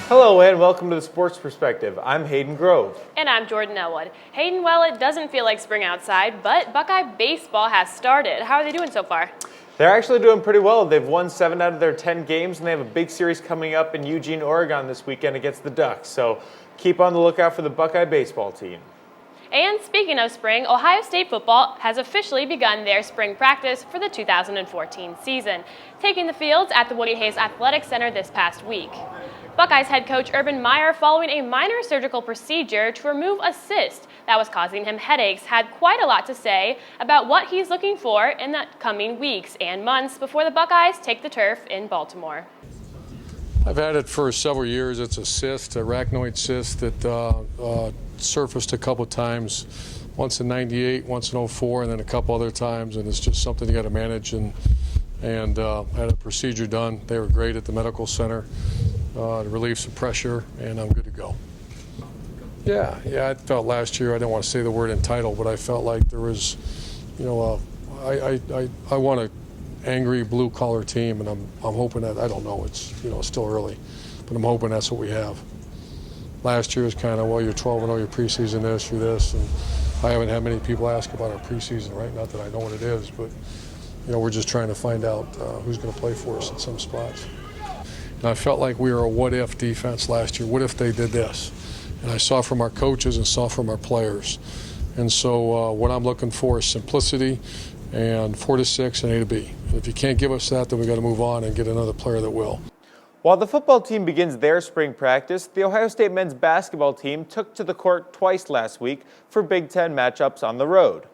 Hello and welcome to the Sports Perspective. I'm Hayden Grove. And I'm Jordan Elwood. Hayden, well, it doesn't feel like spring outside, but Buckeye baseball has started. How are they doing so far? They're actually doing pretty well. They've won 7 out of their 10 games, and they have a big series coming up in Eugene, Oregon this weekend against the Ducks. So keep on the lookout for the Buckeye baseball team. And speaking of spring, Ohio State football has officially begun their spring practice for the 2014 season, taking the fields at the Woody Hayes Athletic Center this past week. Buckeyes head coach Urban Meyer, following a minor surgical procedure to remove a cyst that was causing him headaches, had quite a lot to say about what he's looking for in the coming weeks and months before the Buckeyes take the turf in Baltimore. I've had it for several years. It's a cyst, a arachnoid cyst that surfaced a couple of times, once in '98, once in '04, and then a couple other times, and it's just something you got to manage. And had a procedure done. They were great at the medical center to relieve some pressure, and I'm good to go. Yeah, I felt last year, I didn't want to say the word entitled, but I felt like there was, I want an angry blue-collar team, and I'm hoping that, I don't know, it's still early, but I'm hoping that's what we have. Last year was kind of, well, you're 12-0, you're preseason this, you're this, and I haven't had many people ask about our preseason, right? Not that I know what it is, but we're just trying to find out who's going to play for us in some spots. And I felt like we were a what-if defense last year. What if they did this? And I saw from our coaches and saw from our players. And so what I'm looking for is simplicity and 4 to 6 and A to B. And if you can't give us that, then we got to move on and get another player that will. While the football team begins their spring practice, the Ohio State men's basketball team took to the court twice last week for Big Ten matchups on the road.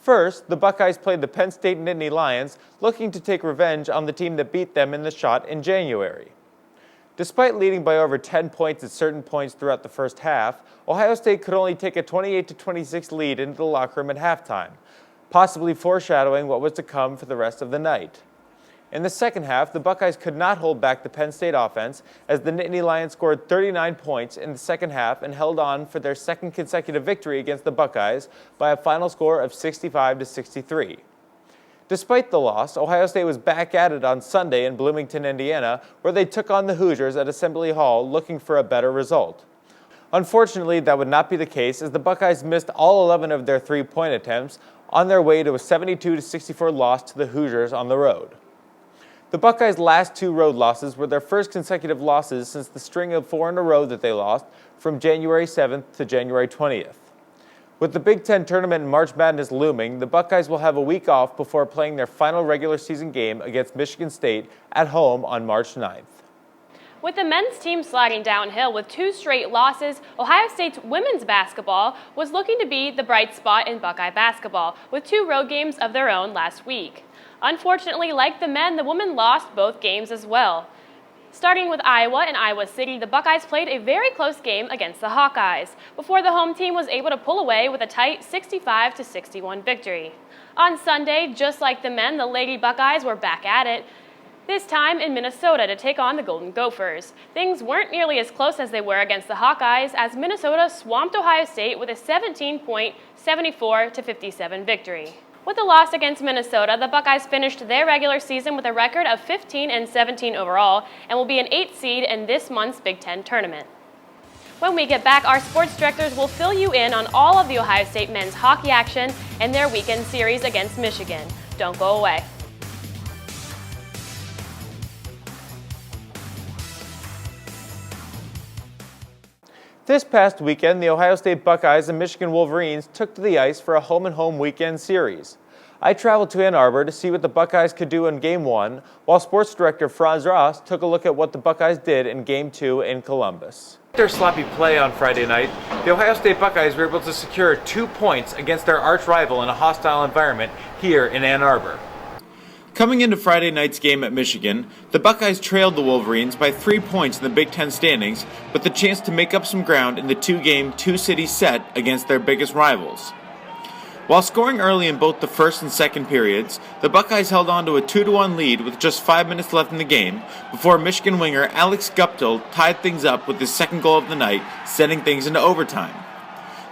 First, the Buckeyes played the Penn State Nittany Lions, looking to take revenge on the team that beat them in the Shot in January. Despite leading by over 10 points at certain points throughout the first half, Ohio State could only take a 28-26 lead into the locker room at halftime, possibly foreshadowing what was to come for the rest of the night. In the second half, the Buckeyes could not hold back the Penn State offense as the Nittany Lions scored 39 points in the second half and held on for their second consecutive victory against the Buckeyes by a final score of 65-63. Despite the loss, Ohio State was back at it on Sunday in Bloomington, Indiana, where they took on the Hoosiers at Assembly Hall looking for a better result. Unfortunately, that would not be the case as the Buckeyes missed all 11 of their three-point attempts on their way to a 72-64 loss to the Hoosiers on the road. The Buckeyes' last 2 road losses were their first consecutive losses since the string of 4 in a row that they lost from January 7th to January 20th. With the Big Ten tournament and March Madness looming, the Buckeyes will have a week off before playing their final regular season game against Michigan State at home on March 9th. With the men's team sliding downhill with 2 straight losses, Ohio State's women's basketball was looking to be the bright spot in Buckeye basketball, with 2 road games of their own last week. Unfortunately, like the men, the women lost both games as well. Starting with Iowa and Iowa City, the Buckeyes played a very close game against the Hawkeyes before the home team was able to pull away with a tight 65-61 victory. On Sunday, just like the men, the Lady Buckeyes were back at it, this time in Minnesota to take on the Golden Gophers. Things weren't nearly as close as they were against the Hawkeyes as Minnesota swamped Ohio State with a 17-point 74-57 victory. With the loss against Minnesota, the Buckeyes finished their regular season with a record of 15-17 overall and will be an 8th seed in this month's Big Ten tournament. When we get back, our sports directors will fill you in on all of the Ohio State men's hockey action and their weekend series against Michigan. Don't go away. This past weekend, the Ohio State Buckeyes and Michigan Wolverines took to the ice for a home-and-home weekend series. I traveled to Ann Arbor to see what the Buckeyes could do in Game 1, while sports director Franz Ross took a look at what the Buckeyes did in Game 2 in Columbus. After sloppy play on Friday night, the Ohio State Buckeyes were able to secure 2 points against their arch-rival in a hostile environment here in Ann Arbor. Coming into Friday night's game at Michigan, the Buckeyes trailed the Wolverines by 3 points in the Big Ten standings, with the chance to make up some ground in the 2-game, 2-city set against their biggest rivals. While scoring early in both the first and second periods, the Buckeyes held on to a 2-1 lead with just 5 minutes left in the game before Michigan winger Alex Guptill tied things up with his second goal of the night, sending things into overtime.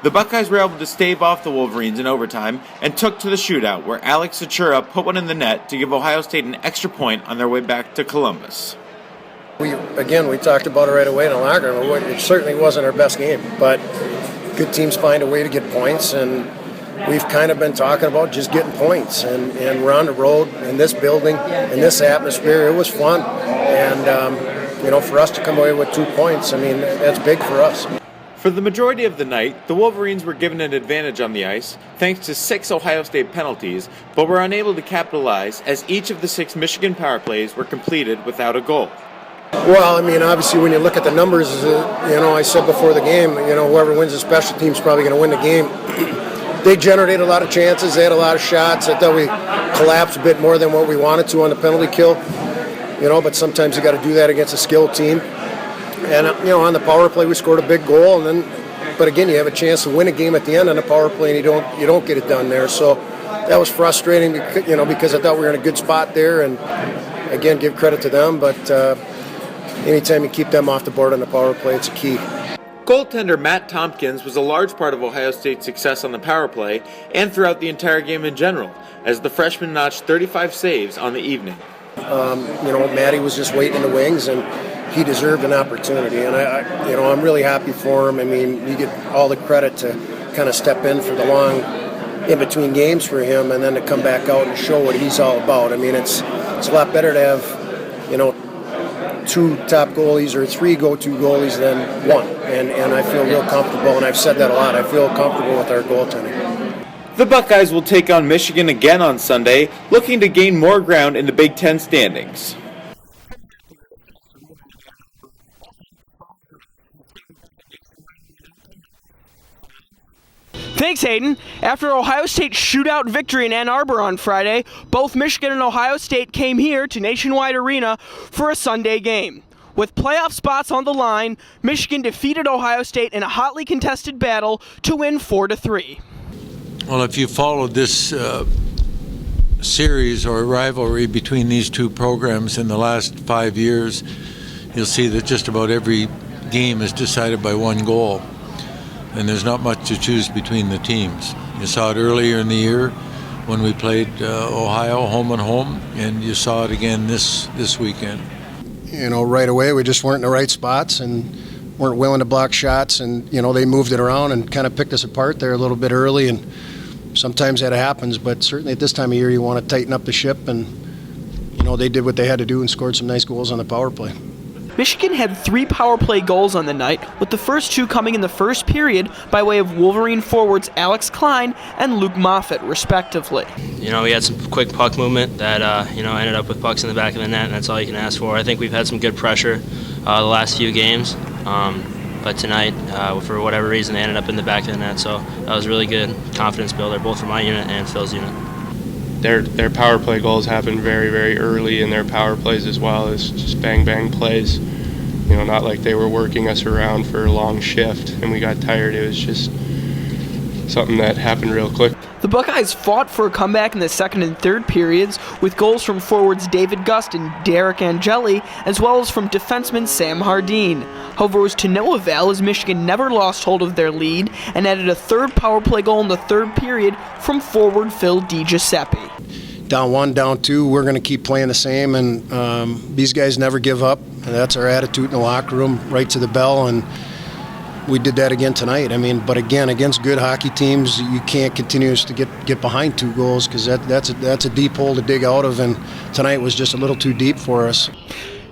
The Buckeyes were able to stave off the Wolverines in overtime and took to the shootout, where Alex Sachura put one in the net to give Ohio State an extra point on their way back to Columbus. We talked about it right away in the locker room. It certainly wasn't our best game, but good teams find a way to get points, and we've kind of been talking about just getting points, and we're on the road in this building, in this atmosphere. It was fun, and for us to come away with 2 points, I mean, that's big for us. For the majority of the night, the Wolverines were given an advantage on the ice thanks to 6 Ohio State penalties, but were unable to capitalize as each of the 6 Michigan power plays were completed without a goal. Well, I mean, obviously when you look at the numbers, I said before the game, whoever wins the special team is probably going to win the game. They generated a lot of chances. They had a lot of shots. I thought we collapsed a bit more than what we wanted to on the penalty kill. But sometimes you got to do that against a skilled team. And, on the power play, we scored a big goal. But again, you have a chance to win a game at the end on the power play, and you don't get it done there. So that was frustrating, because I thought we were in a good spot there. And, again, give credit to them. But anytime you keep them off the board on the power play, it's a key. Goaltender Matt Tompkins was a large part of Ohio State's success on the power play and throughout the entire game in general, as the freshman notched 35 saves on the evening. Matty was just waiting in the wings, and he deserved an opportunity, and I'm really happy for him. I mean, you get all the credit to kind of step in for the long in-between games for him, and then to come back out and show what he's all about. I mean, it's a lot better to have, 2 top goalies or 3 go-to goalies than 1, and I feel real comfortable, and I've said that a lot. I feel comfortable with our goaltending. The Buckeyes will take on Michigan again on Sunday, looking to gain more ground in the Big Ten standings. Thanks, Hayden. After Ohio State's shootout victory in Ann Arbor on Friday, both Michigan and Ohio State came here to Nationwide Arena for a Sunday game. With playoff spots on the line, Michigan defeated Ohio State in a hotly contested battle to win 4-3. Well, if you followed this series or rivalry between these 2 programs in the last 5 years, you'll see that just about every game is decided by 1 goal. And there's not much to choose between the teams. You saw it earlier in the year when we played Ohio home and home, and you saw it again this weekend. Right away we just weren't in the right spots and weren't willing to block shots, and they moved it around and kind of picked us apart there a little bit early, and sometimes that happens, but certainly at this time of year you want to tighten up the ship, and they did what they had to do and scored some nice goals on the power play. Michigan had 3 power play goals on the night, with the first 2 coming in the first period by way of Wolverine forwards Alex Klein and Luke Moffitt, respectively. We had some quick puck movement that, ended up with pucks in the back of the net, and that's all you can ask for. I think we've had some good pressure the last few games, but tonight, for whatever reason, they ended up in the back of the net, so that was a really good confidence builder, both for my unit and Phil's unit. Their power play goals happen very, very early in their power plays as well. It's just bang, bang plays. Not like they were working us around for a long shift and we got tired. It was just something that happened real quick. The Buckeyes fought for a comeback in the second and third periods with goals from forwards David Gust and Derek Angeli, as well as from defenseman Sam Hardeen. However, it was to no avail as Michigan never lost hold of their lead and added a 3rd power play goal in the 3rd period from forward Phil DiGiuseppe. Down 1, down 2, we're going to keep playing the same, and these guys never give up, and that's our attitude in the locker room, right to the bell, and we did that again tonight. I mean, but again, against good hockey teams, you can't continue to get behind 2 goals, because that's a deep hole to dig out of, and tonight was just a little too deep for us.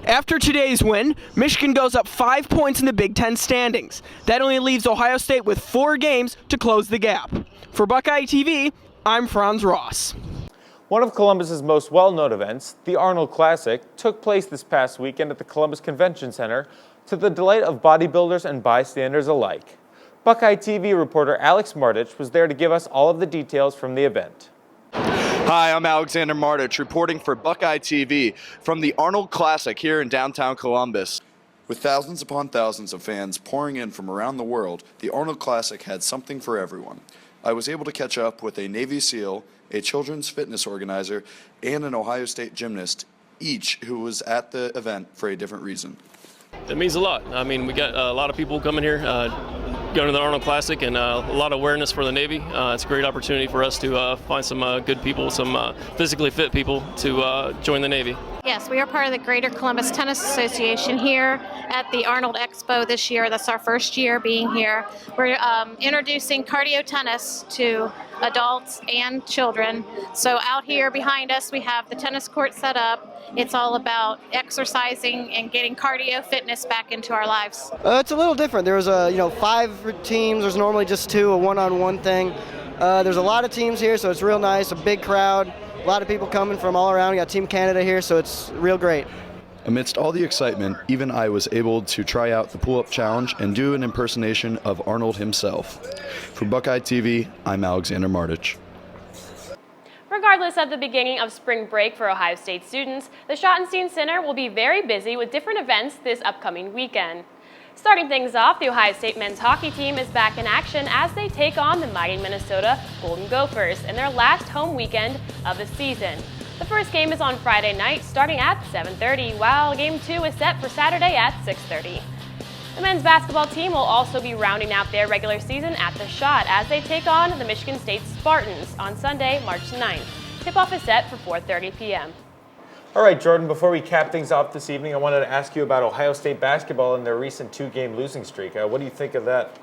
After today's win, Michigan goes up 5 points in the Big Ten standings. That only leaves Ohio State with 4 games to close the gap. For Buckeye TV, I'm Franz Ross. One of Columbus's most well-known events, the Arnold Classic, took place this past weekend at the Columbus Convention Center to the delight of bodybuilders and bystanders alike. Buckeye TV reporter Alex Mardich was there to give us all of the details from the event. Hi, I'm Alexander Mardich, reporting for Buckeye TV from the Arnold Classic here in downtown Columbus. With thousands upon thousands of fans pouring in from around the world, the Arnold Classic had something for everyone. I was able to catch up with a Navy SEAL, a children's fitness organizer, and an Ohio State gymnast, each who was at the event for a different reason. It means a lot. I mean, we got a lot of people coming here, going to the Arnold Classic, and a lot of awareness for the Navy. It's a great opportunity for us to find some good people, some physically fit people to join the Navy. Yes, we are part of the Greater Columbus Tennis Association here at the Arnold Expo this year. That's our first year being here. We're introducing cardio tennis to adults and children. So out here behind us, we have the tennis court set up. It's all about exercising and getting cardio fitness back into our lives. It's a little different. There was 5 teams. There's normally just 2, a one-on-one thing. There's a lot of teams here, so it's real nice. A big crowd. A lot of people coming from all around. We got Team Canada here, so it's real great. Amidst all the excitement, even I was able to try out the pull-up challenge and do an impersonation of Arnold himself. For Buckeye TV, I'm Alexander Martich. Regardless of the beginning of spring break for Ohio State students, the Schottenstein Center will be very busy with different events this upcoming weekend. Starting things off, the Ohio State men's hockey team is back in action as they take on the mighty Minnesota Golden Gophers in their last home weekend of the season. The first game is on Friday night starting at 7:30, while Game 2 is set for Saturday at 6:30. The men's basketball team will also be rounding out their regular season at the Schott as they take on the Michigan State Spartans on Sunday, March 9th. Tip-off is set for 4:30 p.m. All right, Jordan, before we cap things off this evening, I wanted to ask you about Ohio State basketball and their recent 2-game losing streak. What do you think of that?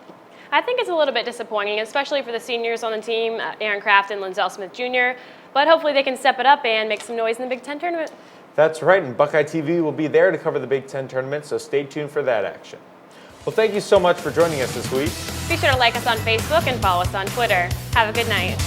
I think it's a little bit disappointing, especially for the seniors on the team, Aaron Kraft and Linzel Smith Jr., but hopefully they can step it up and make some noise in the Big Ten tournament. That's right, and Buckeye TV will be there to cover the Big Ten tournament, so stay tuned for that action. Well, thank you so much for joining us this week. Be sure to like us on Facebook and follow us on Twitter. Have a good night.